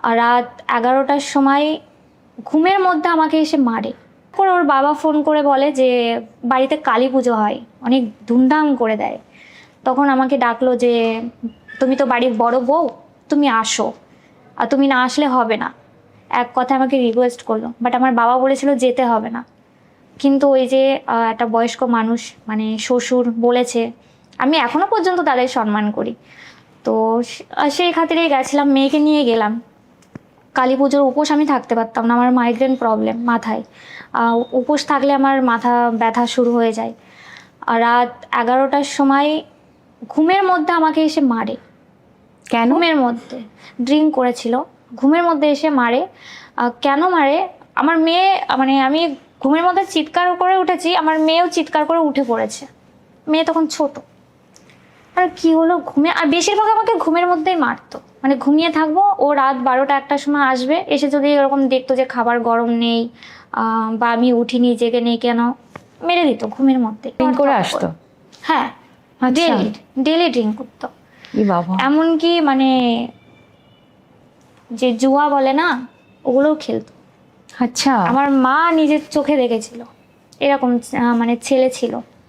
আর রাত 11টার সময় ঘুমের মধ্যে আমাকে এসে মারে। পরে ওর বাবা ফোন করে বলে যে বাড়িতে কালী পুজো হয়, অনেক ধুমধাম করে দেয়। তখন আমাকে ডাকলো যে তুমি তো বাড়ির বড় বউ, তুমি আসো, আর তুমি না আসলে হবে না। এক কথা আমাকে রিকোয়েস্ট করলো, বাট আমার বাবা বলেছিল যেতে হবে না। কিন্তু ওই যে একটা বয়স্ক মানুষ মানে শ্বশুর বলেছে, আমি এখনো পর্যন্ত তাদের সম্মান করি। তো সেই খাতিরেই গেছিলাম, মেয়েকে নিয়ে গেলাম। কালী পুজোর উপোস আমি থাকতে পারতাম না, আমার মাইগ্রেন প্রবলেম মাথায়। উপোস থাকলে আমার মাথা ব্যথা শুরু হয়ে যায়। আর রাত 11টার সময় ঘুমের মধ্যে আমাকে এসে মারে। কেন? ঘুমের মধ্যে ড্রিঙ্ক করেছিল, ঘুমের মধ্যে এসে মারে। কেন মারে? আমার মেয়ে মানে আমি ঘুমের মধ্যে চিৎকার করে উঠেছি, আমার মেয়েও চিৎকার করে উঠে পড়েছে। মেয়ে তখন ছোট। আর কি হলো ঘুমে, আর বেশিরভাগ আমাকে ঘুমের মধ্যেই মারতো। মানে ঘুমিয়ে থাকবো, ও রাত 12টা 1টার সময় আসবে, এসে যদি এরকম দেখতো যে খাবার গরম নেই বা আমি উঠিনি, জেগে নেই কেন, মেরে দিত ঘুমের মধ্যে। ড্রিঙ্ক করে আসতো? হ্যাঁ, আচ্ছা। ডেলি ডেলি ড্রিঙ্ক করতো। ই বাবা। এমনকি মানে যে জুয়া বলে না, ওগুলোও খেলতো। আচ্ছা। আমার মা নিজের চোখে দেখেছিল এরকম মানে ছেলে ছিল।